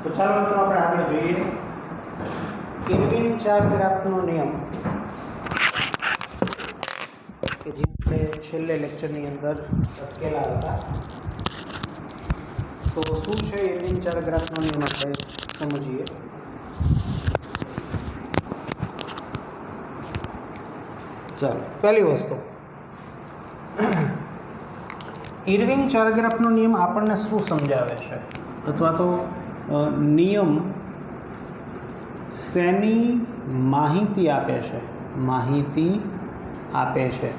તો ચાલો મિત્રો આપણે આગળ જોઈએ ઇર્વિન ચાર ગ્રાફનો નિયમ કે જે આપણે છેલ્લે લેક્ચરની અંદર અટકેલા હતા. તો શું છે ઇર્વિન ચાર ગ્રાફનો નિયમ આપણે સમજીએ. ચાલો, પહેલી વસ્તુ, ઇર્વિન ચાર ગ્રાફનો નિયમ આપણને શું સમજાવે છે, અથવા તો નિયમ શેની માહિતી આપે છે? માહિતી આપે છે.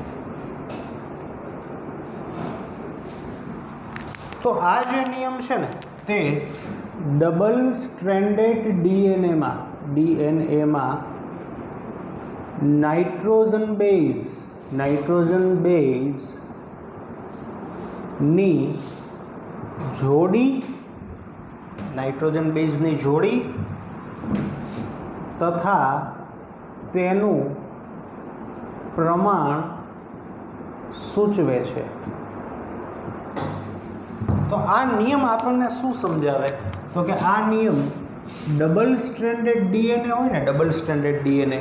તો આ જે નિયમ છે ને તે ડબલ સ્ટ્રેન્ડેડ ડીએનએમાં નાઇટ્રોજન બેઝની જોડી તથા તેનું પ્રમાણ સૂચવે છે. તો આ નિયમ આપણને શું સમજાવે? તો કે આ નિયમ ડબલ સ્ટ્રેન્ડેડ ડીએનએ હોય ને, ડબલ સ્ટ્રેન્ડેડ ડીએનએ,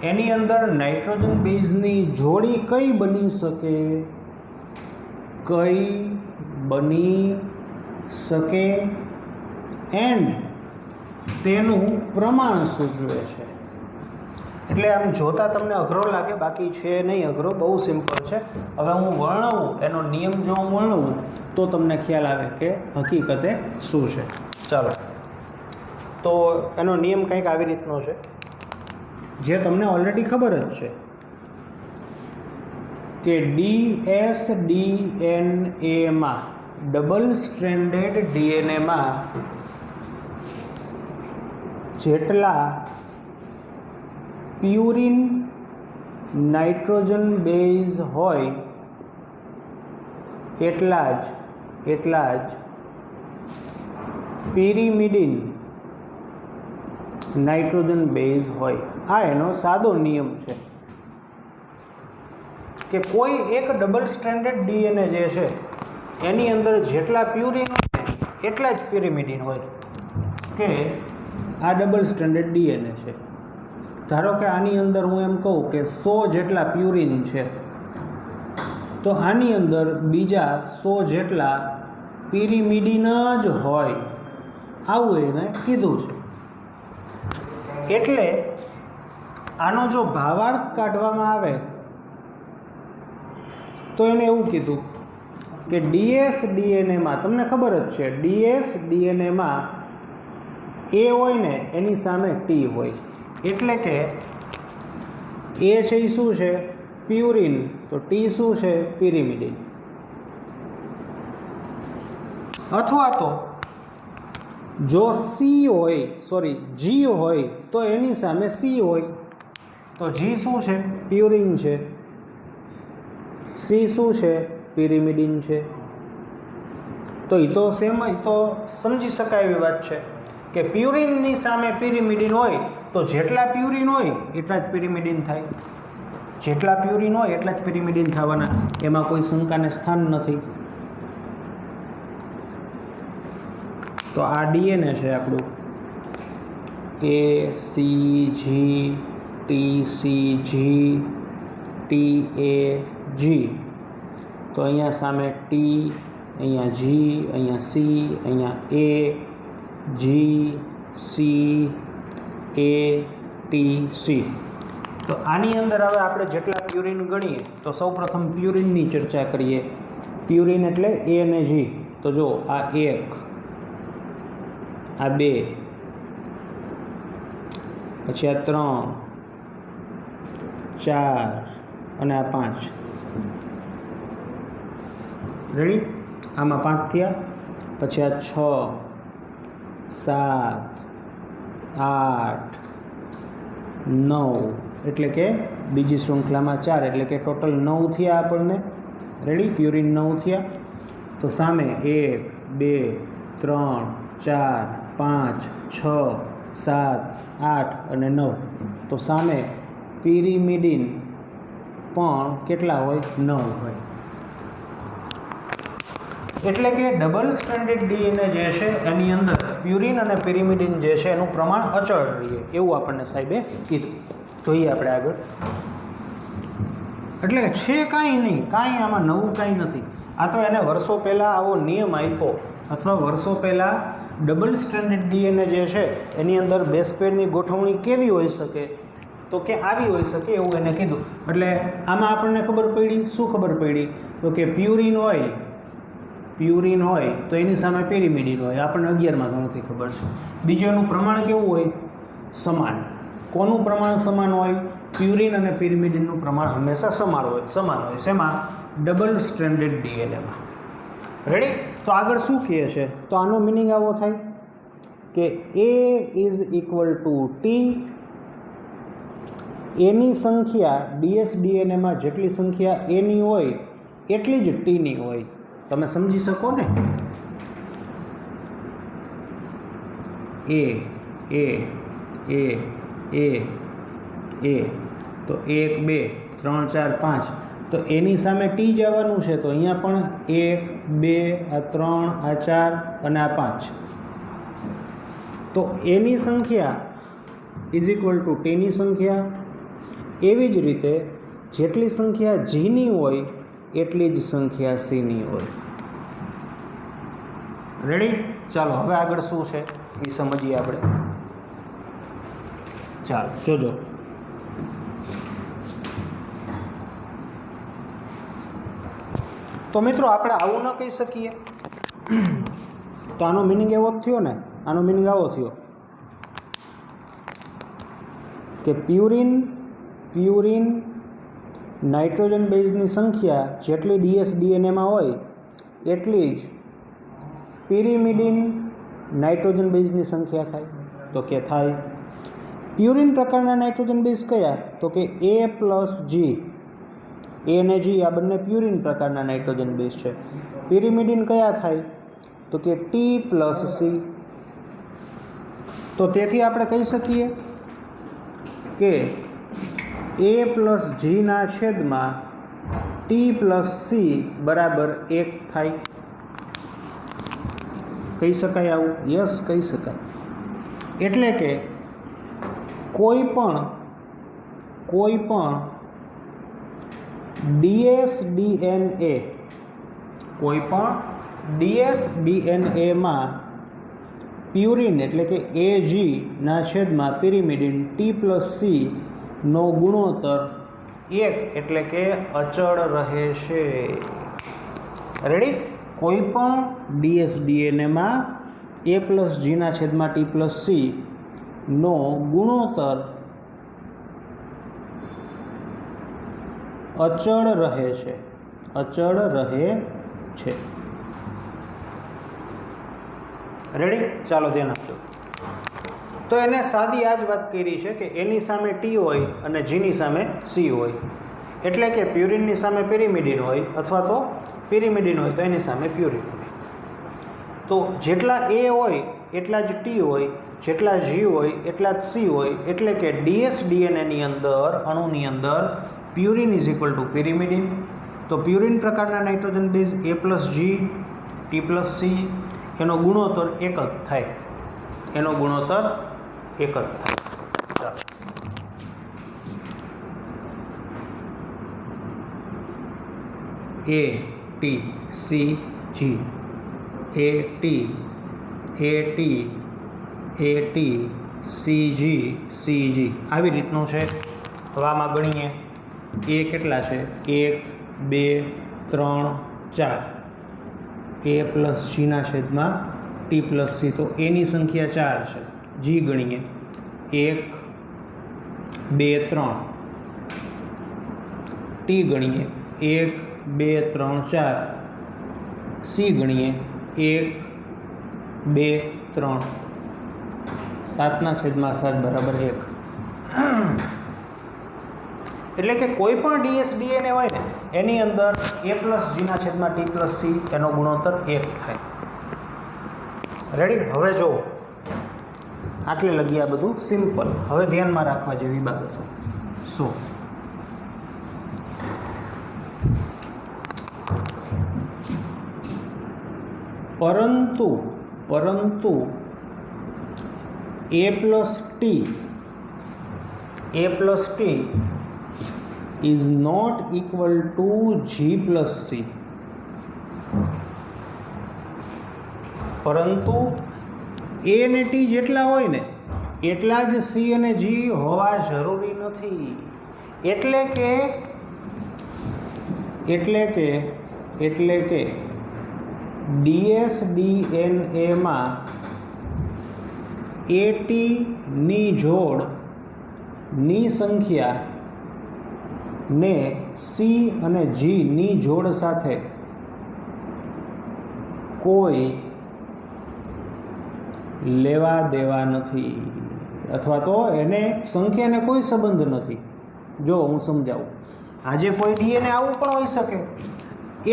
એની અંદર નાઇટ્રોજન બેઝની જોડી કઈ બની શકે એન્ડ તેનું પ્રમાણ સૂચવે છે. એટલે આમ જોતા તમને અઘરો લાગે, બાકી છે નહીં અઘરો, બહુ સિમ્પલ છે. હવે હું વર્ણવું, એનો નિયમ જો હું વર્ણવું તો તમને ખ્યાલ આવે કે હકીકતે શું છે. ચાલો, તો એનો નિયમ કંઈક આવી રીતનો છે, જે તમને ઓલરેડી ખબર જ છે કે ડીએસડીએનએમાં, ડબલ સ્ટ્રેન્ડેડ ડીએનએમાં જેટલા પ્યુરિન નાઇટ્રોજન બેઝ હોય એટલા જ પિરિમિડિન નાઇટ્રોજન બેઝ હોય. આ એનો સાદો નિયમ છે કે કોઈ એક ડબલ સ્ટ્રેન્ડેડ ડીએનએ જે છે એની અંદર જેટલા પ્યુરિન હોય એટલા જ પિરિમિડિન હોય. કે આ ડબલ સ્ટ્રેન્ડેડ ડીએનએ છે, ધારો કે આની અંદર હું એમ કહું કે 100 જેટલા પ્યુરિન છે, તો આની અંદર બીજા 100 જેટલા પિરિમિડિન જ હોય, આવું એને કીધું છે. એટલે આનો જો ભાવાર્થ કાઢવામાં આવે તો એને એવું કીધું કે ડીએસડીએનએમાં, તમને ખબર જ છે, ડીએસડીએનએમાં એ હોય ને એની સામે ટી હોય. એટલે કે એ છે એ શું છે? પ્યુરિન. તો ટી શું છે? પિરિમિડિન. અથવા તો જો જી હોય તો એની સામે સી હોય. તો જી શું છે? પ્યુરિન છે. સી શું છે? પિરિમિડિન છે. તો એ તો સેમ, એ તો સમજી શકાય એવી વાત છે કે પ્યુરિનની સામે પિરિમિડિન હોય તો જેટલા પ્યુરિન હોય એટલા જ પિરિમિડિન થાય. જેટલા પ્યુરિન હોય એટલા જ પિરિમિડિન થવાના, એમાં કોઈ શંકાને સ્થાન નથી. તો આ ડીએનએ છે આપણું ACG TCG TAG. તો અહીંયા સામે ટી, અહીંયા જી, અહીંયા સી, અહીંયા એ, જી, સી, એ, ટી, સી. તો આની અંદર હવે આપણે જેટલા પ્યુરિન ગણીએ તો સૌપ્રથમ પ્યુરિનની ચર્ચા કરીએ. પ્યુરિન એટલે એ અને જી. તો જો આ 1, આ 2, પછી આ 3, 4 અને આ 5. રેડી? આમાં 5 થયા. પછી આ 6, 7, 8, 9, એટલે કે બીજી શૃંખલામાં 4, એટલે કે ટોટલ 9 થયા આપણને. રેડી? પ્યુરિન 9 થયા. તો સામે 1, 2, 3, 4, 5, 6, 7, 8 અને 9. તો સામે પિરિમિડિન પણ કેટલા હોય? 9 હોય. એટલે કે ડબલ સ્ટ્રેન્ડેડ ડીએનએ જે છે એની અંદર પ્યુરિન અને પિરિમિડિન જે છે એનું પ્રમાણ અચળ રહે એવું આપણને સાહેબે કીધું. જોઈએ આપણે આગળ. એટલે છે કાંઈ નહીં, કાંઈ આમાં નવું કાંઈ નથી. આ તો એને વર્ષો પહેલાં આવો નિયમ આપ્યો અથવા વર્ષો પહેલાં ડબલ સ્ટ્રેન્ડેડ ડીએનએ જે છે એની અંદર બેઝ પેરની ગોઠવણી કેવી હોઈ શકે, તો કે આવી હોઈ શકે એવું એને કીધું. એટલે આમાં આપણને ખબર પડી, શું ખબર પડી? તો કે પ્યુરિન હોય તો એની સામે પિરિમિડિન હોય, આપણને 11મા ધોરણથી ખબર છે. બીજું એનું પ્રમાણ કેવું હોય? સમાન. કોનું પ્રમાણ સમાન હોય? પ્યુરિન અને પિરિમિડિનનું પ્રમાણ હંમેશા સમાન હોય. શેમાં? ડબલ સ્ટ્રેન્ડેડ ડીએનએમાં. રેડી? તો આગળ શું કહે છે? તો આનો મિનિંગ આવો થાય કે A is equal two T. એની સંખ્યા ડીએસડીએનએમાં જેટલી સંખ્યા એની હોય એટલી જ ટીની હોય. તમે સમજી શકો ને? એ તો 1 2 3 4 5 તો એની સામે ટી જ આવવાનું છે. તો અહીંયા પણ 1 2 આ 3 આ 4 અને આ 5. તો એની સંખ્યા ઇઝ ઇક્વલ ટુ ટીની સંખ્યા. એવી જ રીતે જેટલી સંખ્યા જીની હોય એટલી જ સંખ્યા સીની હોય. રેડી? ચાલો હવે આગળ શું છે એ સમજીએ આપણે. ચાલો જોજો. તો મિત્રો આપણે આવું ન કહી શકીએ. તો આનો મિનિંગ એવો જ થયો ને, આનો મિનિંગ આવો થયો કે પ્યુરિન નાઇટ્રોજન બેઝની સંખ્યા જેટલી ડીએસડીએનએમાં હોય એટલી જ પિરિમિડિન નાઇટ્રોજન બેઝની સંખ્યા થાય. તો કે થાય. પ્યુરિન પ્રકારના નાઇટ્રોજન બેઝ કયા? તો કે A પ્લસ G. A અને G આ બંને પ્યુરિન પ્રકારના નાઇટ્રોજન બેઝ છે. પિરિમિડિન કયા થાય? તો કે T પ્લસ C. તો તેથી આપણે કહી શકીએ કે A પ્લસ Gના છેદમાં T પ્લસ C બરાબર 1 થાય. કહી શકાય આવું? યસ, કહી શકાય. એટલે કે કોઈ પણ ડીએસડીએનએમાં પ્યુરિન એટલે કે AG ના છેદમાં પિરિમિડિન T પ્લસ C નો ગુણોત્તર 1 એટલે કે અચળ રહે છે. રેડી? કોઈ પણ ડીએસડીએનએમાં A પ્લસ Gના છેદમાં T પ્લસ C નો ગુણોત્તર અચળ રહે છે. રેડી? ચાલો ધ્યાન આપજો. તો એને સાદી આ જ વાત કરી છે કે એની સામે ટી હોય અને જીની સામે સી હોય. એટલે કે પ્યુરિનની સામે પિરિમિડિન હોય અથવા તો પિરિમિડિન હોય તો એની સામે પ્યુરિન હોય. તો જેટલા એ હોય એટલા જ ટી હોય, જેટલા જી હોય એટલા જ સી હોય. એટલે કે ડીએસડીએનએની અંદર, અણુની અંદર purine is equal to pyrimidine. તો પ્યુરિન પ્રકારના nitrogen base A plus G T plus C એનો ગુણોત્તર 1 જ થાય. ચાલો A T C G A T C G આવી રીતનું છે. હવે આમાં ગણીએ. એ કેટલા છે? 1 2 3 4. A પ્લસ Gના છેદમાં T પ્લસ C. તો એની સંખ્યા 4 છે. G ગણીએ. 1 2 3. T ગણીએ. 1 2 3 4. C ગણીએ. 1 2 3. 7 છેદમાં 7 બરાબર 1. એટલે કે કોઈ પણ ડીએસડીએનએ હોય ને એની અંદર A પ્લસ Gના છેદમાં T પ્લસ C એનો ગુણોત્તર 1 થાય. રેડી? હવે જો આટલે લગી આ બધું સિમ્પલ. હવે ધ્યાનમાં રાખવા જેવી બાબતો શું? પરંતુ a plus t is not equal to g plus c. પરંતુ a અને t જેટલા હોય ને એટલા જ c અને g હોવા જરૂરી નથી. એટલે કે ds dna માં at ની જોડની સંખ્યા ને c અને g ની જોડ સાથે કોઈ લેવા દેવા નથી, અથવા તો એને સંખ્યાને કોઈ સંબંધ નથી. જો હું સમજાવું, આજે કોઈ ડીએનએ આવું પણ હોઈ શકે.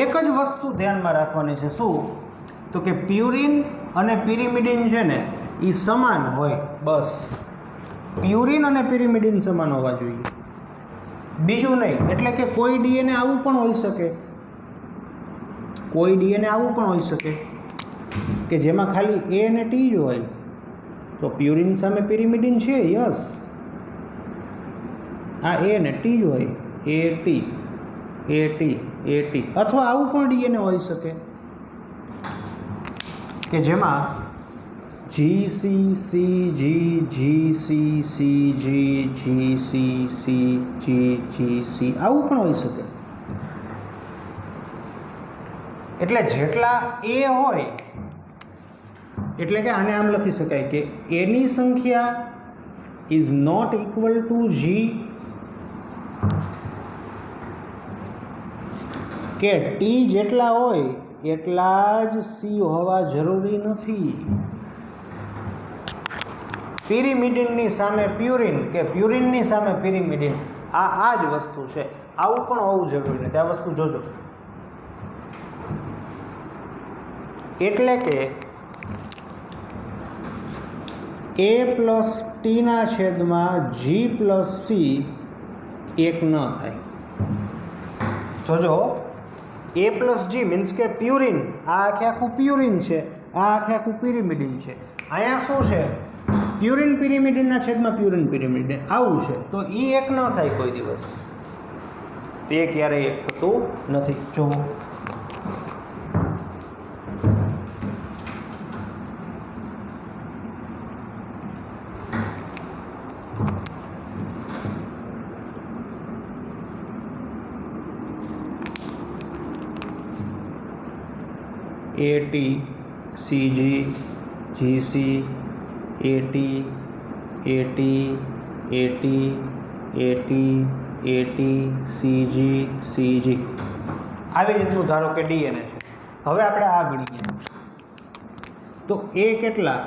એક જ વસ્તુ ધ્યાનમાં રાખવાની છે. શું? તો કે પ્યુરિન અને પિરિમિડિન છે ને એ સમાન હોય, બસ. પ્યુરિન અને પિરિમિડિન સમાન હોવા જોઈએ, બીજું નહીં. એટલે કે કોઈ ડીએનએ આવું પણ હોઈ શકે, કે જેમાં ખાલી એ અને ટી જ હોય. તો પ્યુરિન સામે પિરિમિડિન છે, યસ. આ એ અને ટી જ હોય, એ ટી. અથવા આવું પણ ડીએનએ હોઈ શકે કે જેમાં GCCG આવું પણ હોઈ શકે. એટલે જેટલા એ હોય, એટલે કે આને આમ લખી શકાય કે એની સંખ્યા is not equal two G, કે ટી જેટલા હોય એટલા જ સી હોવા જરૂરી નથી. પિરિમિડિનની સામે પ્યુરિન કે પ્યુરિનની સામે પિરિમિડિન, આ જ વસ્તુ છે. આવું પણ હોવું જરૂરી નથી. આ વસ્તુ જોજો. એટલે કે a પ્લસ ટીના છેદમાં g પ્લસ સી એક ન થાય. જોજો, a પ્લસ જી મીન્સ કે પ્યુરિન, આ આખું પ્યુરિન છે, આ આખું પિરિમિડિન છે. અહીંયા શું છે? પ્યુરિન પિરિમિડિનના છેદમાં પ્યુરિન પિરિમિડિન આવું છે. તો એ એક ન થાય કોઈ દિવસ. તે ક્યારેય એક થતું નથી. જો AT CG GC AT AT AT AT AT CG CG આવી રીતનું ધારો કે ડીએનએ છે. હવે આપણે આ ગણીએ તો એ કેટલા?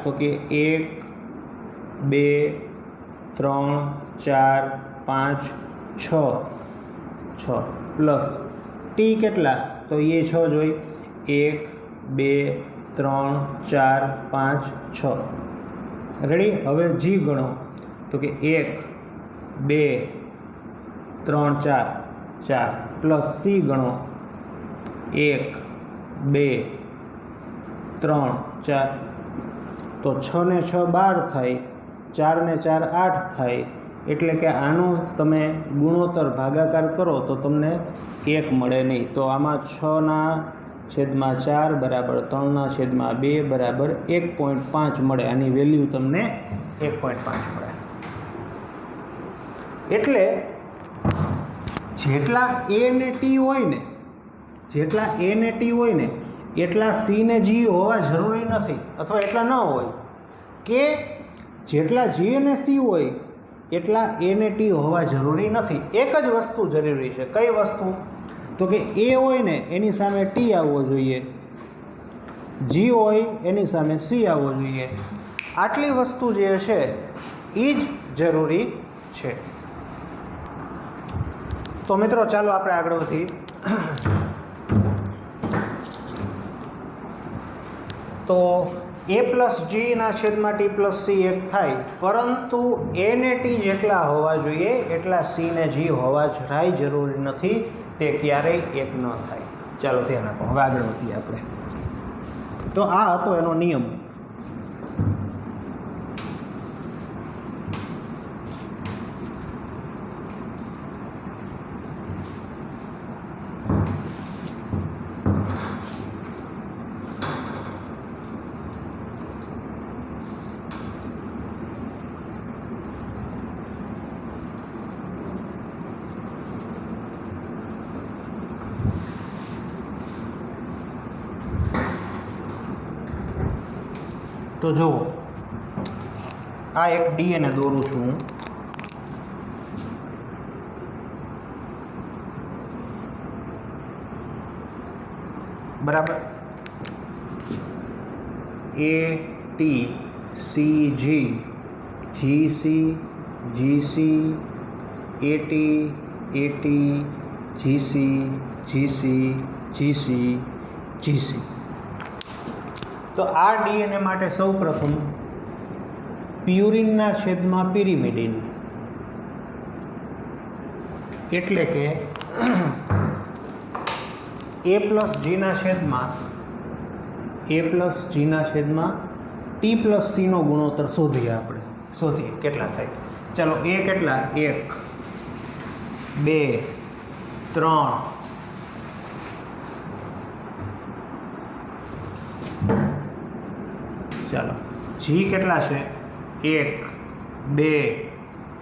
તો કે 1 2 3 4 5 6 પ્લસ ટી કેટલા? તો એ 6 જ હોય. 1 2 3 4 5 6. રેડી? હવે જી ગણો તો કે 1 2 3 4 પ્લસ સી ગણો 1 2 3 4. તો 6 ને 6 12 થાય, 4 ને 4 8 થાય. એટલે કે આનો તમે ગુણોત્તર ભાગાકાર કરો તો તમને 1 મળે નહીં. તો આમાં 6/4 બરાબર 3/2 બરાબર 1.5 મળે. આની વેલ્યુ તમને 1.5 મળે. એટલે જેટલા એ ને ટી હોય ને એટલા સી ને જી હોવા જરૂરી નથી, અથવા એટલા ન હોય. કે જેટલા જી અને સી હોય એટલા એ ને ટી હોવા જરૂરી નથી. એક જ વસ્તુ જરૂરી છે. કઈ વસ્તુ? તો કે એ હોય ને એની સામે ટી આવવો જોઈએ, જી હોય એની સામે સી આવવો જોઈએ. આટલી વસ્તુ જે છે એ જ જરૂરી છે. તો મિત્રો ચાલો આપણે આગળ વધી. તો એ પ્લસ જીના છેદમાં ટી પ્લસ સી 1 થાય, પરંતુ એ ને ટી જેટલા હોવા જોઈએ એટલા સી ને જી હોવા જરાય જરૂરી નથી. તે ક્યારેય 1 ન થાય. ચાલો ધ્યાન આપો. હવે આગળ વધીએ આપણે. તો આ હતો એનો નિયમ. તો જુઓ, આ એક ડીએનએ દોરું છું હું. બરાબર. ATCG GC GC AT AT GC GC GC GC. તો આ ડીએનએ માટે સૌપ્રથમ પ્યુરિનના છેદમાં પિરિમિડિન, એટલે કે A પ્લસ જીના છેદમાં T પ્લસ સીનો ગુણોત્તર શોધીએ કેટલા થાય. ચાલો એ કેટલા, 1 2 3 ચાલો જી કેટલા છે, 1 2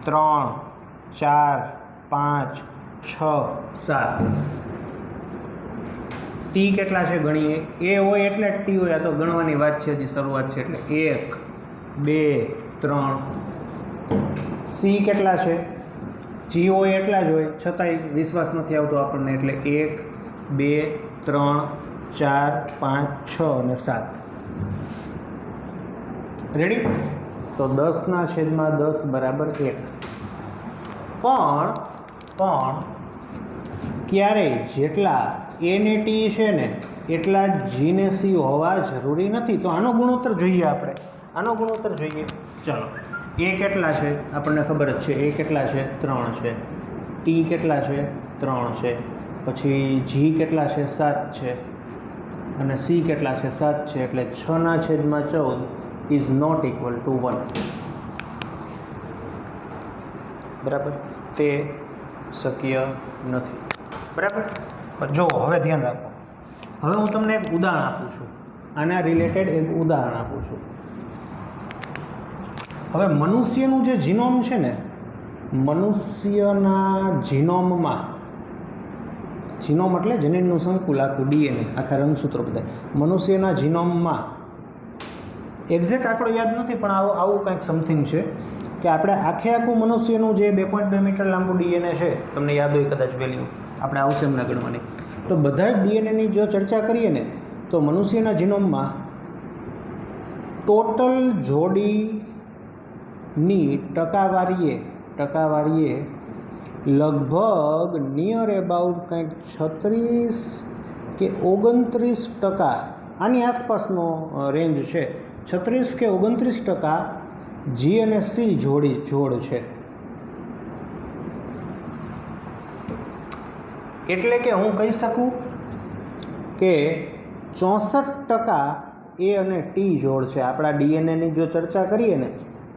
3 4 5 6 7. ટી કેટલા છે ગણીએ. એ હોય એટલે જ ટી હોય, આ તો ગણવાની વાત છે, હજી શરૂઆત છે એટલે 1 2 3. સી કેટલા છે, જી હોય એટલા જ હોય, છતાંય વિશ્વાસ નથી આવતો આપણને, એટલે 1 2 3 4 5 6 અને 7. રેડી. તો 10/10 બરાબર 1. પણ ક્યારેય જેટલા એ ને ટી છે ને એટલા જ જી ને સી હોવા જરૂરી નથી. તો આનો ગુણોત્તર જોઈએ આપણે. ચાલો એ કેટલા છે આપણને ખબર જ છે. એ કેટલા છે, 3 છે. ટી કેટલા છે, 3 છે. પછી જી કેટલા છે, 7 છે. અને સી કેટલા છે, 7 છે. એટલે 6/14 ઇઝ નોટ ઇક્વલ ટુ 1. બરાબર. તે શક્ય નથી. બરાબર. પણ જો હવે ધ્યાન રાખો. હવે હું તમને એક ઉદાહરણ આપું છું, આના રિલેટેડ એક ઉદાહરણ આપું છું. હવે મનુષ્યનું જે જીનોમ છે ને, મનુષ્યના જીનોમમાં, જીનોમ એટલે જનીનનું સંકુલ આખું, ડીએનએ, આખા રંગસૂત્રો બધા, મનુષ્યના જીનોમમાં એક્ઝેક્ટ આંકડો યાદ નથી, પણ આવું કંઈક સમથિંગ છે કે આપણે આખું મનુષ્યનું જે 2.2 મીટર લાંબુ ડીએનએ છે, તમને યાદ હોય કદાચ વેલ્યુ, આપણે આવશે એમના ગણવાની. તો બધા જ ડીએનએની જો ચર્ચા કરીએ ને, તો મનુષ્યના જીનોમમાં ટોટલ જોડીની ટકાવારીએ લગભગ નિયર એબાઉટ કંઈક 36 કે 29%, આની આસપાસનો રેન્જ છે. 36 કે 29% જી અને સી જોડ છે. એટલે કે હું કહી શકું કે 64% એ અને ટી જોડ છે. આપણા ડીએનએની જો ચર્ચા કરીએ ને,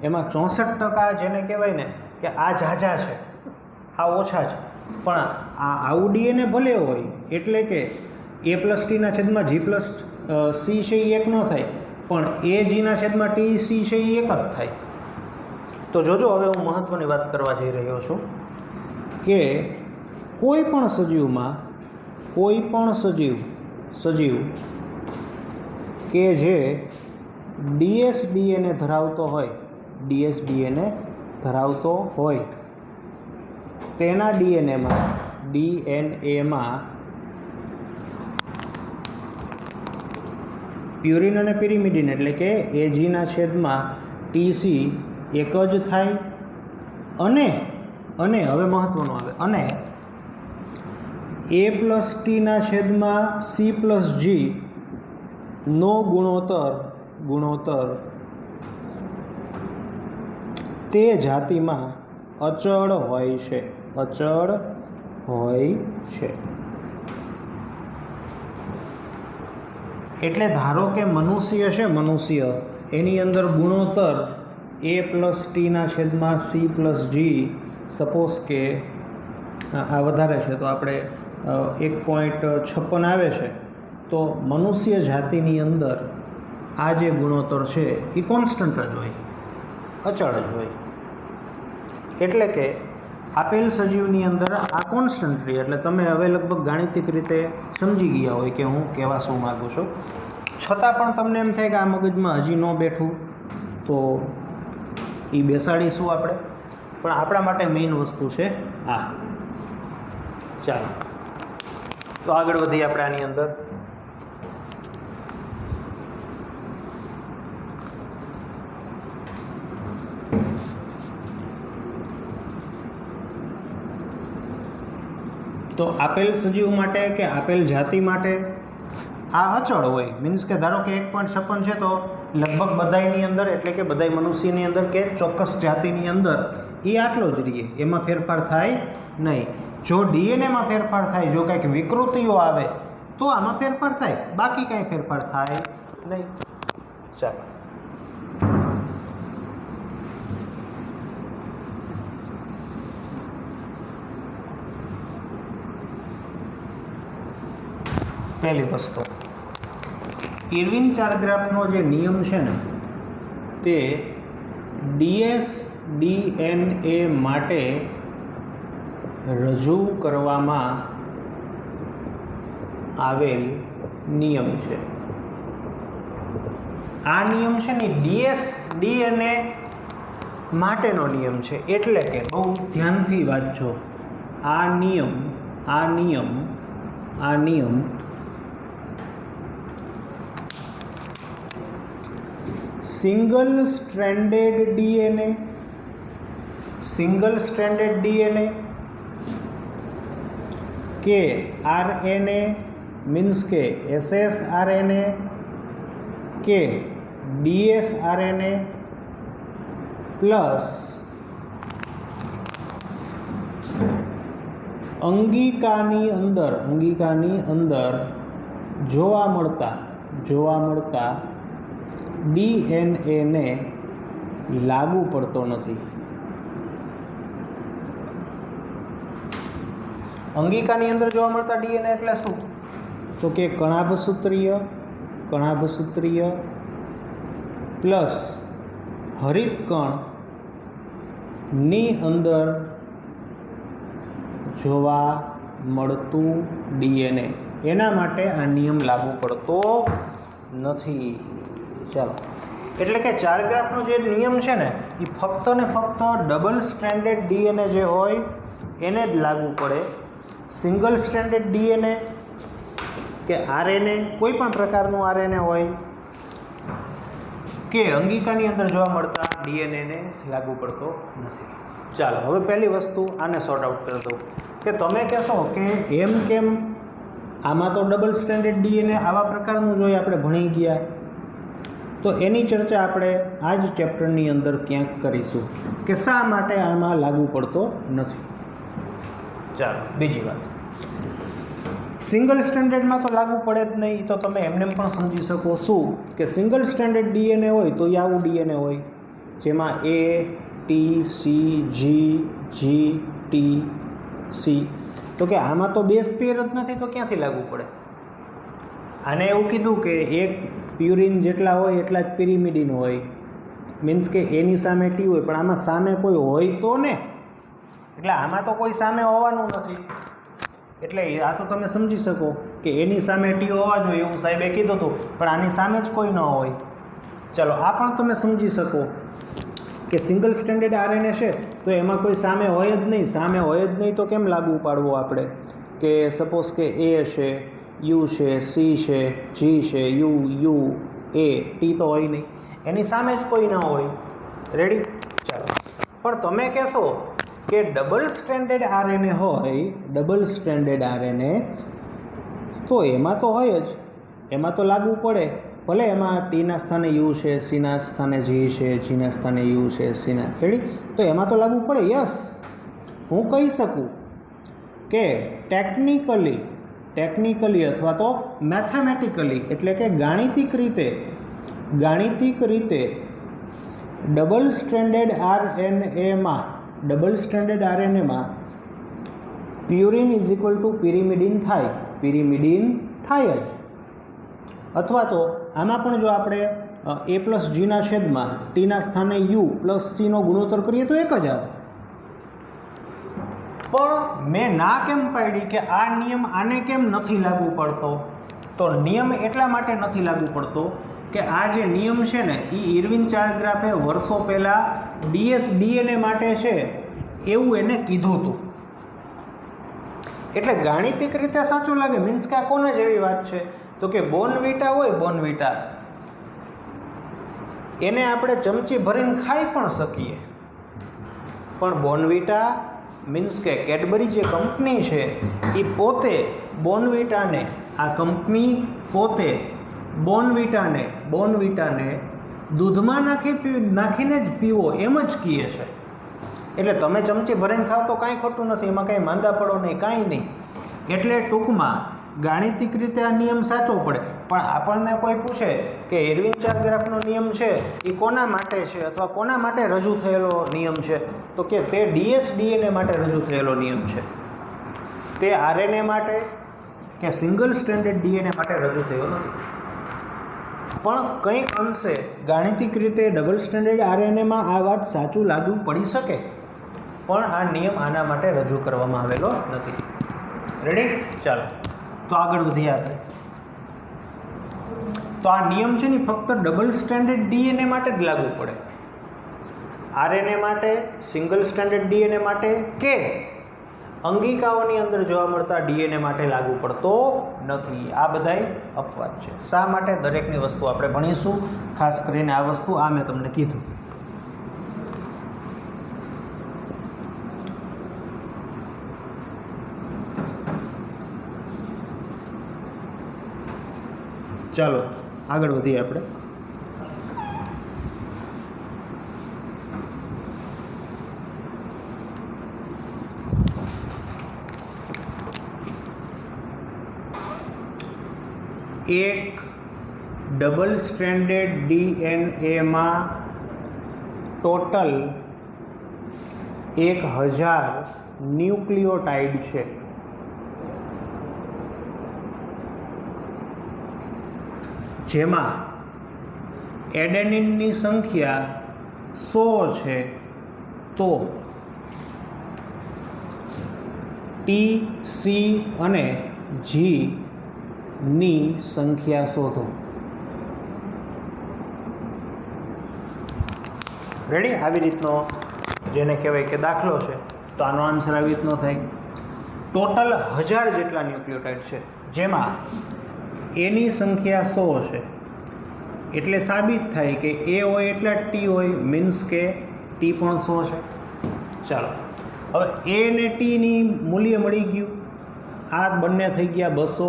એમાં 64% જેને કહેવાય ને કે આ ઝાઝા છે, આ ઓછા છે. પણ આવું ડીએનએ ભલે હોય, એટલે કે A પ્લસ ટીના છેદમાં G પ્લસ સી છે એ એક ન થાય, પણ એ જીના છેદમાં ટી સી છે એ એક જ થાય. તો જોજો, હવે હું મહત્ત્વની વાત કરવા જઈ રહ્યો છું કે કોઈ પણ સજીવ કે જે ડીએસડીએનએ ધરાવતો હોય, તેના ડીએનએમાં પ્યુરિન અને પિરિમિડિન એટલે કે એજીના છેદમાં ટીસી એક જ થાય. અને હવે મહત્વનું આવે, અને A પ્લસ ટીના છેદમાં સી પ્લસ જી નો ગુણોત્તર તે જાતિમાં અચળ હોય છે. એટલે ધારો કે મનુષ્ય છે, મનુષ્ય એની અંદર ગુણોત્તર a પ્લસ ટીના છેદમાં c પ્લસ જી સપોઝ કે આ વધારે છે તો આપણે 1.56 આવે છે, તો મનુષ્ય જાતિની અંદર આ જે ગુણોત્તર છે એ કોન્સ્ટન્ટ જ હોય, અચળ જ હોય. એટલે કે આપેલ સજીવની અંદર આ કોન્સ્ટન્ટ રહે. એટલે તમે હવે લગભગ ગાણિતિક રીતે સમજી ગયા હોય કે હું કહેવા શું માગું છું. છતાં પણ તમને એમ થાય કે આ મગજમાં હજી ન બેઠું તો એ બેસાડીશું આપણે. પણ આપણા માટે મેઇન વસ્તુ છે આ. ચાલો તો આગળ વધીએ આપણે આની અંદર. તો આપેલ સજીવ માટે કે આપેલ જાતિ માટે આ અચળ હોય. મીન્સ કે ધારો કે 1.56 છે તો લગભગ બધાયની અંદર, એટલે કે બધાય મનુષ્યની અંદર કે ચોક્કસ જાતિની અંદર એ આટલો જ રહીએ, એમાં ફેરફાર થાય નહીં. જો ડીએનએમાં ફેરફાર થાય, જો કંઈક વિકૃતિઓ આવે તો આમાં ફેરફાર થાય, બાકી કાંઈ ફેરફાર થાય નહીં. ચાલો પહેલી વસ્તુ, ઇર્વિન ચારગ્રાફનો જે નિયમ છે ને તે ડીએનએ માટે રજૂ કરવામાં આવેલ નિયમ છે. આ નિયમ છે ને ડીએનએ માટેનો નિયમ છે. એટલે કે બહુ ધ્યાનથી વાંચજો. આ નિયમ સિંગલ સ્ટ્રેન્ડેડ ડીએનએ કે આરએનએ મીન્સ કે એસએસઆરએનએ કે ડીએસઆરએનએ પ્લસ અંગિકાની અંદર જોવા મળતા ડીએનએને લાગુ પડતો નથી. અંગિકાની અંદર જોવા મળતા ડીએનએ એટલે શું? તો કે કણાભસૂત્રીય પ્લસ હરિતકણની અંદર જોવા મળતું ડીએનએ, એના માટે આ નિયમ લાગુ પડતો નથી. ચાલો, એટલે કે ચારગ્રાફનો જે નિયમ છે ને એ ફક્ત ને ફક્ત ડબલ સ્ટ્રેન્ડેડ ડીએનએ જે હોય એને જ લાગુ પડે. સિંગલ સ્ટ્રેન્ડેડ ડીએનએ કે આરએનએ, કોઈ પણ પ્રકારનું આરએનએ હોય કે અંગિકાની અંદર જોવા મળતા ડીએનએને લાગુ પડતો નથી. ચાલો, હવે પહેલી વસ્તુ આને સોર્ટ આઉટ કરી દઉં કે તમે કહેશો કે એમ કેમ, આમાં તો ડબલ સ્ટ્રેન્ડેડ ડીએનએ આવા પ્રકારનું જોઈએ, આપણે ભણી ગયા. તો એની ચર્ચા આપણે આ જ ચેપ્ટરની અંદર ક્યાંક કરીશું કે શા માટે આમાં લાગુ પડતો નથી. ચાલો, બીજી વાત, સિંગલ સ્ટ્રેન્ડેડમાં તો લાગુ પડે જ નહીં. તો તમે એમને પણ સમજી શકો શું કે સિંગલ સ્ટ્રેન્ડેડ ડીએનએ હોય તો એ આવું ડીએનએ હોય જેમાં A T C G G T C. તો કે આમાં તો બેઝ પેર જ નથી, તો ક્યાંથી લાગુ પડે? આને એવું કીધું કે એક પ્યુરિન જેટલા હોય એટલા જ પિરિમિડિન હોય. મીન્સ કે એની સામે ટી હોય, પણ આમાં સામે કોઈ હોય તો ને, એટલે આમાં તો કોઈ સામે હોવાનું નથી. એટલે આ તો તમે સમજી શકો કે એની સામે ટી હોવા જોઈએ એવું સાહેબે કીધું હતું, પણ આની સામે જ કોઈ ન હોય. ચાલો, આ પણ તમે સમજી શકો કે સિંગલ સ્ટ્રેન્ડેડ આરએનએ છે તો એમાં કોઈ સામે હોય જ નહીં. સામે હોય જ નહીં તો કેમ લાગુ પાડવો આપણે? કે સપોઝ કે એ છે, યુ છે, સી છે, જી છે, યુ એ ટી તો હોય નહીં, એની સામે જ કોઈ ના હોય. રેડી? ચાલો, પણ તમે કહેશો કે ડબલ સ્ટ્રેન્ડેડ આરએનએ હોય, ડબલ સ્ટ્રેન્ડેડ આરએનએ તો એમાં તો હોય જ, એમાં તો લાગુ પડે. ભલે એમાં ટીના સ્થાને યુ છે, સીના સ્થાને જી છે, જીના સ્થાને યુ છે, સીના, રેડી? તો એમાં તો લાગુ પડે. યસ, હું કહી શકું કે ટેકનિકલી ટેકનિકલી અથવા તો મેથેમેટિકલી એટલે કે ગાણિતિક રીતે ડબલ સ્ટ્રેન્ડેડ આરએનએમાં purine is equal to pyrimidine થાય જ. અથવા તો આમાં પણ જો આપણે a પ્લસ જીના છેદમાં ટીના સ્થાને યુ પ્લસ સીનો ગુણોત્તર કરીએ તો એક જ આવે. પણ મેં ના કેમ પાડી કે આ નિયમ આને કેમ નથી લાગુ પડતો? તો નિયમ એટલા માટે નથી લાગુ પડતો કે આ જે નિયમ છે ને એ ઇરવિન ચાર્લ્સ વર્ષો પહેલાં DNA માટે છે એવું એને કીધું હતું. એટલે ગાણિતિક રીતે સાચું લાગે. મીન્સ કે આ કોના જેવી વાત છે? તો કે બોર્નવિટા હોય, બોર્નવિટા એને આપણે ચમચી ભરીને ખાઈ પણ શકીએ, પણ બોર્નવિટા મીન્સ કે કેડબરી જે કંપની છે એ પોતે બોર્નવિટાને, આ કંપની પોતે બોર્નવિટાને દૂધમાં નાખીને જ પીવો એમ જ કહે છે. એટલે તમે ચમચી ભરીને ખાવ તો કાંઈ ખોટું નથી, એમાં કાંઈ માંદા પડો નહીં, કાંઈ નહીં. એટલે ટૂંકમાં ગાણિતિક રીતે આ નિયમ સાચો પડે. પણ આપણને કોઈ પૂછે કે ઇરવિન ચાર્લ્સ નિયમ છે એ કોના માટે છે અથવા કોના માટે રજૂ થયેલો નિયમ છે? તો કે તે DNA માટે રજૂ થયેલો નિયમ છે. તે RNA માટે કે સિંગલ સ્ટ્રેન્ડેડ DNA માટે રજૂ થયો નથી. પણ કંઈક અંશે ગાણિતિક રીતે ડબલ સ્ટેન્ડર્ડ RNAમાં આ વાત સાચું લાગુ પડી શકે, પણ આ નિયમ આના માટે રજૂ કરવામાં આવેલો નથી. રેડી? ચાલો તો આગળ વધીએ આપણે. તો આ નિયમ છે ને ફક્ત ડબલ સ્ટેન્ડર્ડ DNA માટે જ લાગુ પડે. RNA માટે, સિંગલ સ્ટેન્ડર્ડ DNA માટે કે અંગિકાઓની અંદર જોવા મળતા DNA માટે લાગુ પડતો નથી. આ બધાય અપવાદ છે. શા માટે? દરેકની વસ્તુ આપણે ભણીશું, ખાસ કરીને આ વસ્તુ આ મેં તમને કીધું. ચાલો આગળ વધીએ આપણે. એક ડબલ સ્ટ્રેન્ડેડ DNAમાં ટોટલ 1000 ન્યુક્લિયોટાઇડ છે. જેમાં એડેનિનની સંખ્યા 100 છે. તો T, C અને G ની સંખ્યા શોધો. રેડી? આવી રીતનો જેને કહેવાય કે દાખલો છે, તો આનો આન્સર આવી રીતનો થાય. ટોટલ 1000 જેટલા ન્યુક્લિયોટાઇડ છે, જેમાં એની સંખ્યા 100 છે. એટલે સાબિત થાય કે એ હોય એટલે T હોય, મીન્સ કે T પણ 100 છે. ચાલો હવે એ ને ટીની મૂલ્ય મળી ગયું. આ બંને થઈ ગયા 200.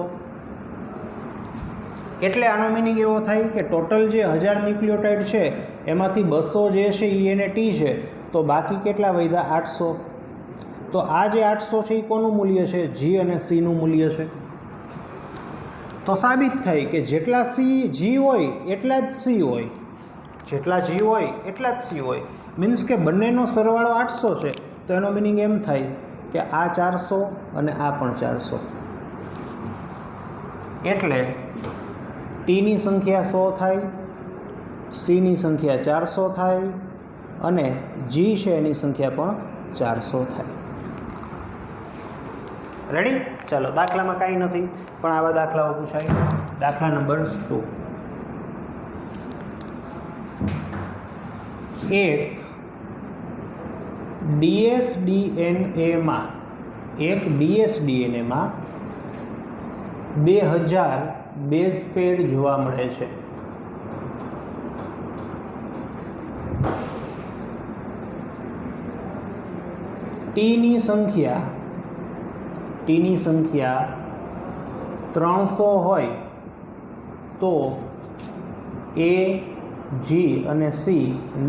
એટલે આનો મિનિંગ એવો થાય કે ટોટલ જે 1000 ન્યુક્લિયોટાઇડ છે એમાંથી 200 જે છે એ એને ટી છે, તો બાકી કેટલા વધ્યા? 800. તો આ જે 800 છે એ કોનું મૂલ્ય છે? G અને C નું મૂલ્ય છે. તો સાબિત થાય કે જેટલા G હોય એટલા જ C હોય, જેટલા G હોય એટલા જ C હોય. મીન્સ કે બંનેનો સરવાળો 800 છે. તો એનો મિનિંગ એમ થાય કે આ 400 અને આ પણ 400. એટલે ટીની સંખ્યા 100 થાય, સીની સંખ્યા 400 થાય અને G છે એની સંખ્યા પણ 400 થાય. રેડી? ચાલો દાખલામાં કાંઈ નથી, પણ આવા દાખલાઓ પૂછાય. દાખલા નંબર 2. એક dsDNAમાં 2000 બેઝ પેર જોવા મળે છે. ટીની સંખ્યા 300 હોય તો A, G અને C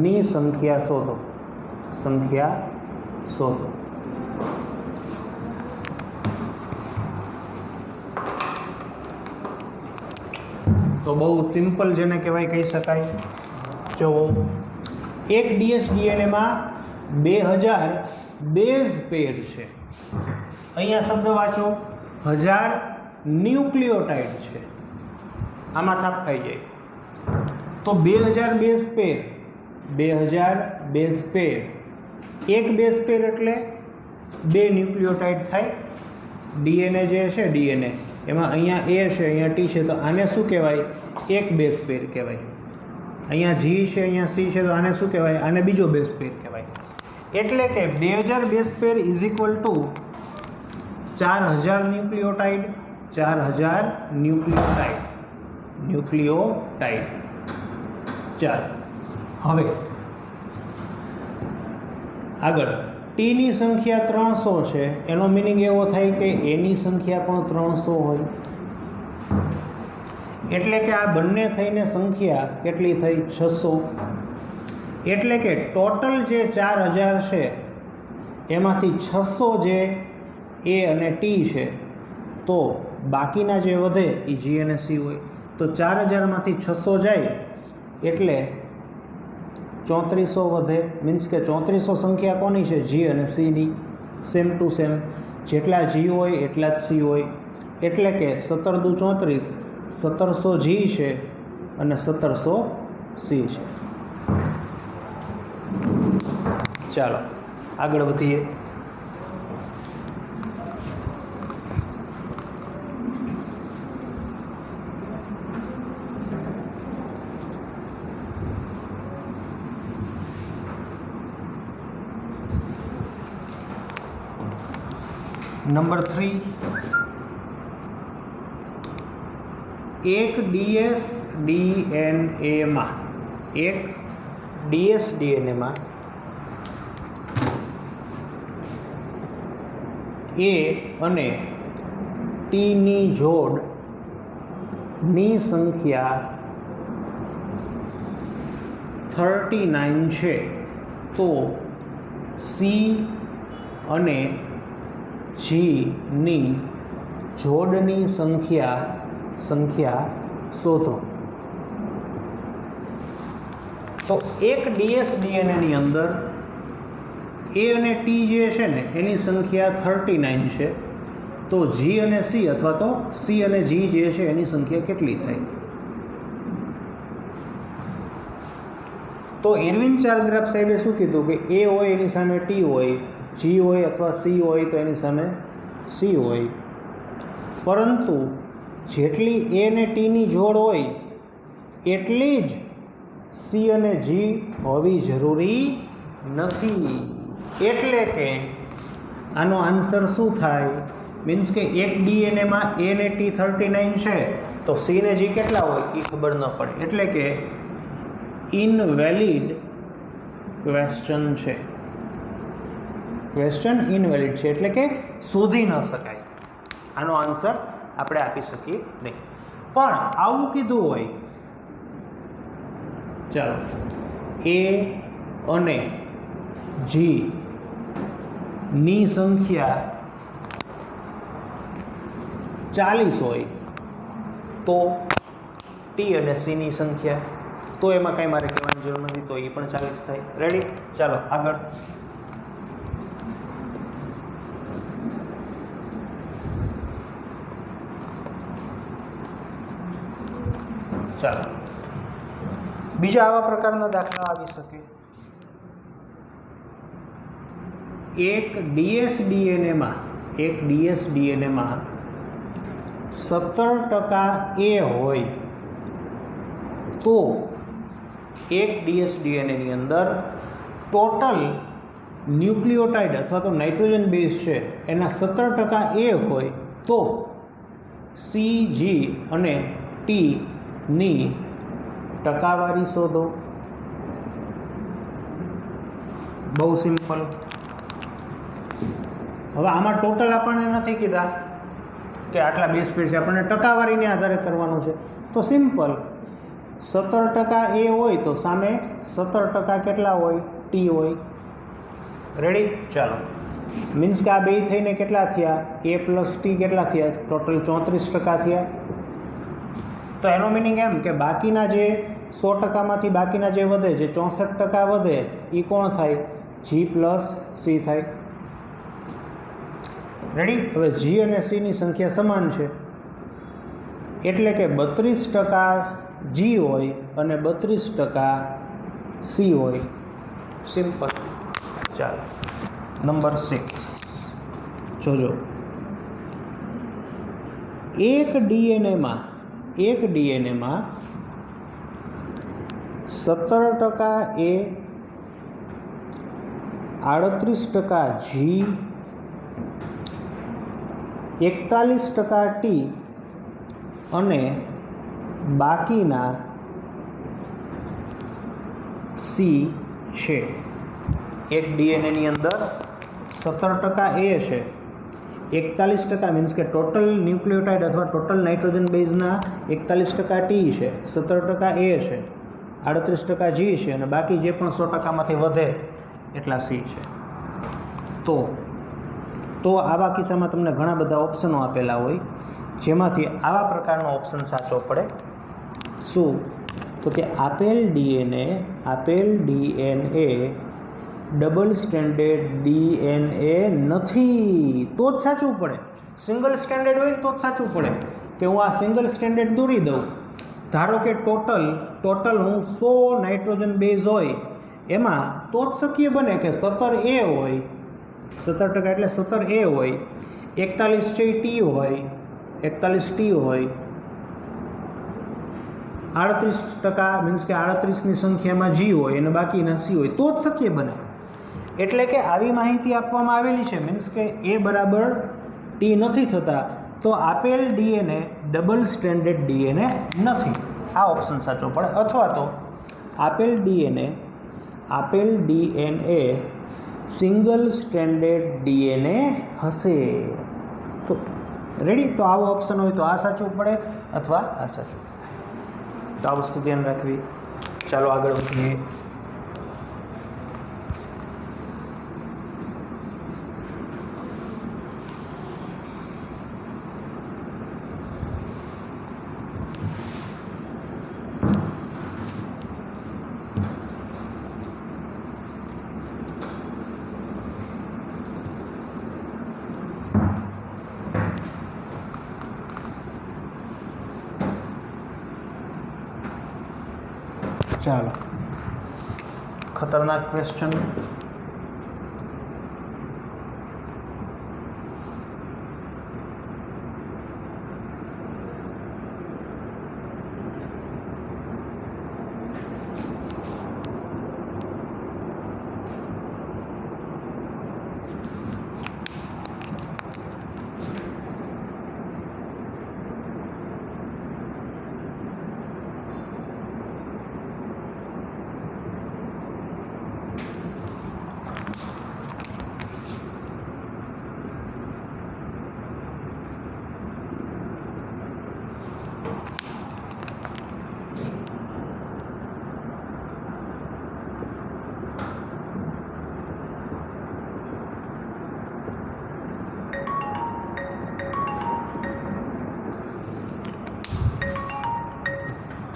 ની સંખ્યા શોધો. તો બહુ સિમ્પલ જેને કહેવાય કહી શકાય. જો એક dsDNAમાં 2000 બેઝ પેર છે. અહીંયા શબ્દ વાંચો 1000 ન્યુક્લિયોટાઇડ છે. આમાં થાપ ખાઈ જાય. તો 2000 બેઝ પેર, 2000 બેઝ પેર, એક બેઝ પેર એટલે 2 ન્યુક્લિયોટાઇડ થાય. DNA જે છે DNA એમાં અહીંયા A છે, અહીંયા T છે, તો આને શું કહેવાય? એક બેઝ પેર કહેવાય. અહીંયા G છે, અહીંયા C છે, તો આને શું કહેવાય? આને બીજો બેઝ પેર કહેવાય. એટલે કે 2000 base pair is equal two 4000 nucleotide, 4000 nucleotide. ચાલો હવે આગળ ટીની સંખ્યા 300 છે. એનો મિનિંગ એવો થાય કે એની સંખ્યા પણ 300 હોય. એટલે કે આ બંને થઈને સંખ્યા કેટલી થઈ? 600. એટલે કે ટોટલ જે 4000 છે એમાંથી 600 જે એ અને ટી છે, તો બાકીના જે વધે એ જી અને સી હોય. તો 4000માંથી 600 જાય એટલે 3400 વધે. મીન્સ કે 3400 સંખ્યા કોની છે? જી અને સીની. સેમ ટુ સેમ જેટલા જી હોય એટલા જ સી હોય. એટલે કે 17 દુ 34, 1700 જી છે અને 1700 સી છે. ચાલો આગળ વધીએ. નંબર 3, એક dsDNAમાં A અને Tની જોડની સંખ્યા 39 છે. તો C અને Gની જોડની સંખ્યા શોધો. તો એક dsDNAની અંદર A અને T જે છે ને એની સંખ્યા 39 છે. તો G અને C અથવા તો C અને G જે છે એની સંખ્યા કેટલી થાય? તો એરવિન ચારગ્રાફ સાહેબે શું કીધું કે A હોય એની સામે T હોય, G હોય અથવા C હોય તો એની સામે C હોય. પરંતુ જેટલી A અને Tની જોડ હોય એટલી જ C અને G હોવી જરૂરી નથી. એટલે કે આનો આન્સર શું થાય? મીન્સ કે એક DNAમાં A અને T 39 છે તો C ને G કેટલા હોય એ ખબર ન પડે. એટલે કે ઇનવેલિડ ક્વેશ્ચન છે. ક્વેશ્ચન ઇનવેલિડ છે એટલે કે શોધી ન શકાય. આનો આન્સર આપણે આપી શકીએ નહીં. પણ આવું કીધું હોય, ચાલો A અને G ની સંખ્યા 40 હોય તો T અને C ની સંખ્યા, તો એમાં કાંઈ મારે કહેવાની જરૂર નથી, તો એ પણ 40 થાય. રેડી? ચાલો આગળ. ચાલો બીજા આવા પ્રકારના દાખલા આવી શકે. એક dsDNAમાં 17% A હોય તો એક dsDNAની અંદર ટોટલ ન્યુક્લિયોટાઇડ અથવા તો નાઇટ્રોજન બેઝ છે એના 17% A હોય તો CG અને Tની ટકાવારી શોધો. બહુ સિમ્પલ. હવે આમાં ટોટલ આપણને નથી કીધા કે આટલા બેઝ પેર છે, આપણને ટકાવારીને આધારે કરવાનું છે. તો સિમ્પલ, 17% A હોય તો સામે 17% કેટલા હોય? T હોય. રેડી? ચાલો. મીન્સ કે આ બે થઈને કેટલા થયા? A પ્લસ T કેટલા થયા? ટોટલ 34% થયા. તો એનો મિનિંગ એમ કે બાકીના જે 100%માંથી બાકીના જે વધે, જે 64% વધે એ કોણ થાય? G પ્લસ C થાય. રેડી? હવે G અને C ની સંખ્યા સમાન છે એટલે કે 32% G હોય અને 32% C હોય. સિમ્પલ. ચાલો નંબર 6 જોજો. એક ડીએનએમાં 17% A, 38% G, 41% T અને બાકીના C છે. એક ડીએનએની અંદર 17% A છે, 41% મીન્સ કે ટોટલ ન્યુક્લિયોટાઇડ અથવા ટોટલ નાઇટ્રોજન બેઝના 41% T છે, 17% A છે, 38% G છે અને બાકી જે પણ 100%માંથી વધે એટલા C છે. તો આવા કિસ્સામાં તમને ઘણા બધા ઓપ્શનો આપેલા હોય જેમાંથી આવા પ્રકારનો ઓપ્શન સાચો પડે. શું? તો કે આપેલ ડીએનએ ડબલ સ્ટ્રેન્ડેડ ડીએનએ નથી, તો જ સાચું પડે. સિંગલ સ્ટ્રેન્ડેડ હોય તો જ સાચું પડે. કે હું આ સિંગલ સ્ટ્રેન્ડેડ દોરી દઉં, ધારો કે ટોટલ હું 100 નાઇટ્રોજન બેઝ હોય એમાં તો જ શક્ય બને કે 17 A હોય, 17% એટલે 17 A હોય, 41 T હોય, 41 T હોય, 38% મીન્સ કે 38ની સંખ્યામાં G હોય અને બાકીના C હોય, તો જ શક્ય બને. એટલે કે આવી માહિતી આપવામાં આવેલી છે, મીન્સ કે A બરાબર T નથી થતા, તો આપેલ ડીએનએ ડબલ સ્ટ્રેન્ડેડ ડીએનએ નથી. આ ઓપ્શન સાચો પડે. અથવા તો આપેલ ડીએનએ સિંગલ સ્ટ્રેન્ડેડ ડીએનએ હશે. તો રેડી? તો આવો ઓપ્શન હોય તો આ સાચું પડે અથવા આ સાચું પડે. તો આ વસ્તુ ધ્યાન રાખવી. ચાલો આગળ વધીએ. ચાલો ખતરનાક ક્વેશ્ચન.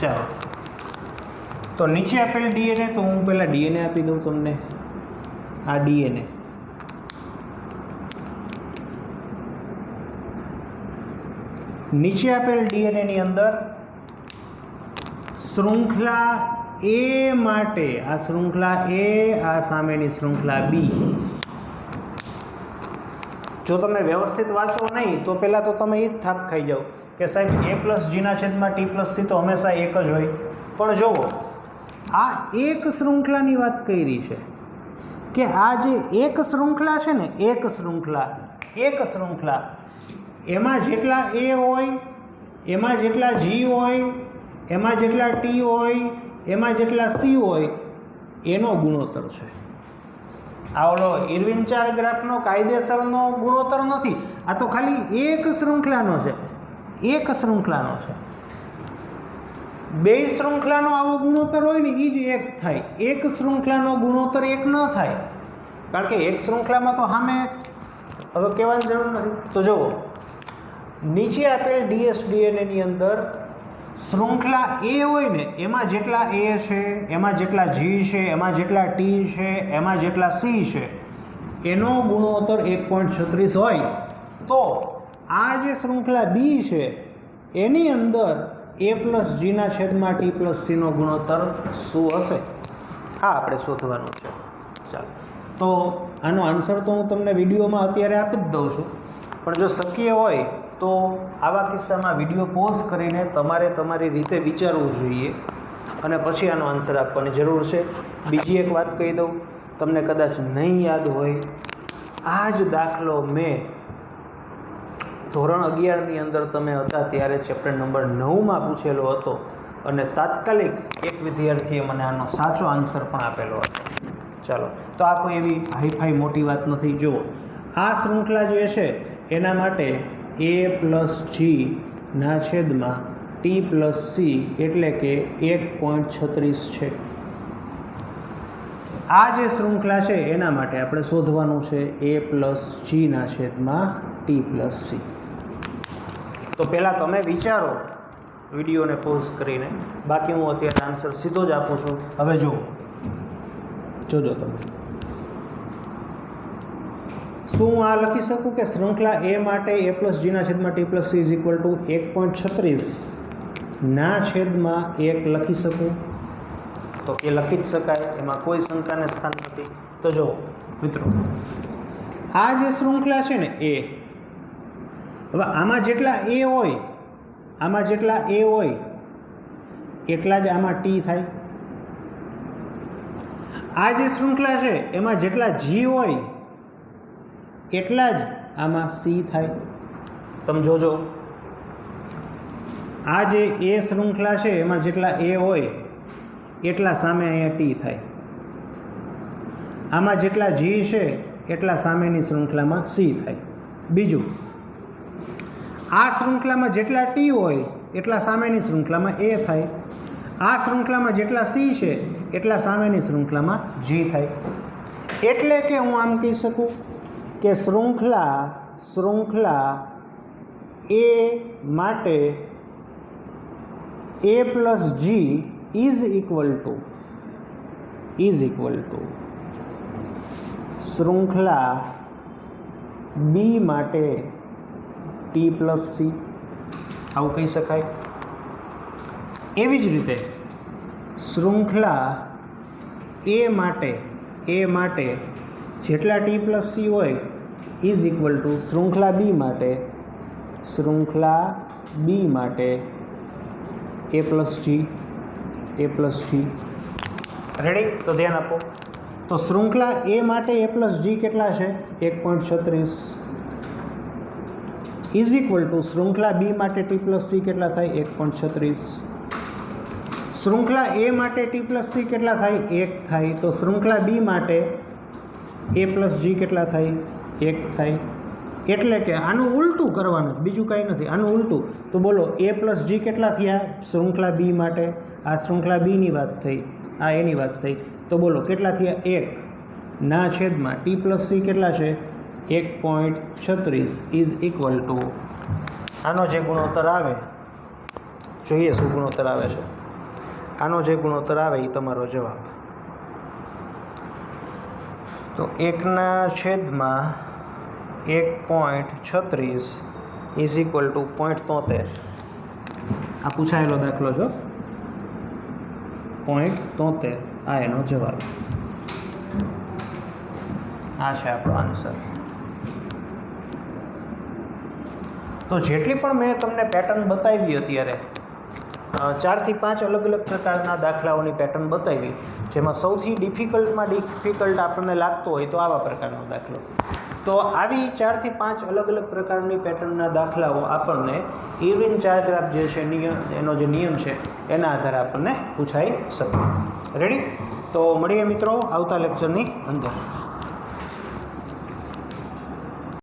ચાલો તો નીચે આપેલ ડીએનએ, તો હું પહેલાં ડીએનએ આપી દઉં તમને. આ ડીએનએ નીચે આપેલ ડીએનએની અંદર શૃંખલા A માટે આ શૃંખલા A, આ સામેની શૃંખલા B. જો તમે વ્યવસ્થિત વાંચો નહીં તો પહેલાં તો તમે એ જ થાપ ખાઈ જાઓ કે સાહેબ A પ્લસ Gના છેદમાં T પ્લસ C તો હંમેશા એક જ હોય. પણ જુઓ, આ એક શૃંખલાની વાત કરી છે કે આ જે એક શૃંખલા છે ને, એક શૃંખલા એમાં જેટલા A હોય, એમાં જેટલા G હોય, એમાં જેટલા T હોય, એમાં જેટલા C હોય એનો ગુણોત્તર છે. આ ઓલો ઇરવિન ચાર ગ્રાફનો કાયદેસરનો ગુણોત્તર નથી, આ તો ખાલી એક શૃંખલાનો છે. બે શૃંખલાનો આવો ગુણોત્તર હોય ને એ જ એક થાય. એક શૃંખલાનો ગુણોત્તર એક ન થાય, કારણ કે એક શૃંખલામાં તો સામે હવે કહેવાની જરૂર નથી. તો જુઓ, નીચે આપેલ ડીએનએની અંદર શૃંખલા એ હોય ને એમાં જેટલા એ છે, એમાં જેટલા જી છે, એમાં જેટલા ટી છે, એમાં જેટલા સી છે, એનો ગુણોત્તર 1.36 હોય તો આ જે શૃંખલા બી છે એની અંદર એ પ્લસ જીના છેદમાં ટી પ્લસ સીનો ગુણોત્તર શું હશે? આ આપણે શોધવાનું છે. ચાલો, તો આનો આન્સર તો હું તમને વિડીયોમાં અત્યારે આપી જ દઉં છું, પણ જો શક્ય હોય તો આવા કિસ્સામાં વિડીયો પોઝ કરીને તમારે તમારી રીતે વિચારવું જોઈએ અને પછી આનો આન્સર આપવાની જરૂર છે. બીજી એક વાત કહી દઉં, તમને કદાચ નહીં યાદ હોય, આ જ દાખલો મેં ધોરણ 11ની અંદર તમે હતા ત્યારે ચેપ્ટર નંબર 9માં પૂછેલો હતો અને તાત્કાલિક એક વિદ્યાર્થીએ મને આનો સાચો આન્સર પણ આપેલો હતો. ચાલો, તો આ કોઈ એવી હાઈફાઈ મોટી વાત નથી. જુઓ, આ શૃંખલા જે છે એના માટે એ પ્લસ જી ના છેદમાં ટી પ્લસ સી એટલે કે 1.36 છે. આ જે શૃંખલા છે એના માટે આપણે શોધવાનું છે એ પ્લસ જી ના છેદમાં ટી પ્લસ સી. તો પહેલાં તમે વિચારો વિડીયોને પોઝ કરીને, બાકી હું અત્યારે આન્સર સીધો જ આપું છું. હવે જોજો તમે, શું હું આ લખી શકું કે શૃંખલા એ માટે એ પ્લસ જીના છેદમાં T plus she is equal two 1.36 ના છેદમાં 1 લખી શકું? તો એ લખી જ શકાય, એમાં કોઈ શંકાને સ્થાન નથી. તો જો મિત્રો, આ જે શૃંખલા છે ને એ, હવે આમાં જેટલા એ હોય, આમાં જેટલા એ હોય એટલા જ આમાં ટી થાય. આ જે શૃંખલા છે એમાં જેટલા જી હોય એટલા જ આમાં સી થાય. તમે જોજો, આ જે એ શૃંખલા છે એમાં જેટલા એ હોય એટલા સામે અહીંયા ટી થાય. આમાં જેટલા જી છે એટલા સામેની શૃંખલામાં સી થાય. બીજું, આ શૃંખલામાં જેટલા ટી હોય એટલા સામેની શૃંખલામાં એ થાય. આ શૃંખલામાં જેટલા સી છે એટલા સામેની શૃંખલામાં જી થાય. એટલે કે હું આમ કહી શકું કે શૃંખલા એ માટે A plus G is equal to શૃંખલા બી માટે ટી પ્લસ સી, આવું કહી શકાય. એવી જ રીતે શૃંખલા એ માટે જેટલા ટી પ્લસ સી હોય ઇઝ ઇક્વલ ટુ શૃંખલા બી માટે એ પ્લસ જી. રેડી? તો ધ્યાન આપો. તો શૃંખલા એ માટે એ પ્લસ જી કેટલા છે? 1.36 ઇઝ ઇક્વલ ટુ શૃંખલા બી માટે ટી પ્લસ સી કેટલા થાય? 1.36. શૃંખલા એ માટે ટી પ્લસ સી કેટલા થાય? 1 થાય. તો શૃંખલા બી માટે એ પ્લસ જી કેટલા થાય? 1 થાય. એટલે કે આનું ઉલટું કરવાનું, બીજું કાંઈ નથી, આનું ઉલટું. તો બોલો, એ પ્લસ જી કેટલા થયા શૃંખલા બી માટે? આ શૃંખલા બીની વાત થઈ, આ એની વાત થઈ. તો બોલો કેટલા થયા? 1 ના છેદમાં ટી પ્લસ સી કેટલા છે? 1.36 ઇઝ ઇક્વલ ટુ, આનો જે ગુણોત્તર આવે, જોઈએ શું ગુણોત્તર આવે છે. આનો જે ગુણોત્તર આવે એ તમારો જવાબ. તો 1/1.36 ઇઝ ઇક્વલ ટુ 0.73. આ પૂછાયેલો દાખલો છો, 0.73. આ એનો જવાબ. આ છે આપણો આન્સર. તો જેટલી પણ મેં તમને પેટર્ન બતાવી અત્યારે, 4 થી 5 અલગ અલગ પ્રકારના દાખલાઓની પેટર્ન બતાવી, જેમાં સૌથી ડિફિકલ્ટ આપણને લાગતો હોય તો આવા પ્રકારનો દાખલો. તો આવી 4 થી 5 અલગ અલગ પ્રકારની પેટર્નના દાખલાઓ આપણને ઇરવિન ચાર ગ્રાફ જે છે એનો જે નિયમ છે એના આધારે આપણને પૂછાઈ શકે. રેડી? તો મળીએ મિત્રો આવતા લેક્ચરની અંદર.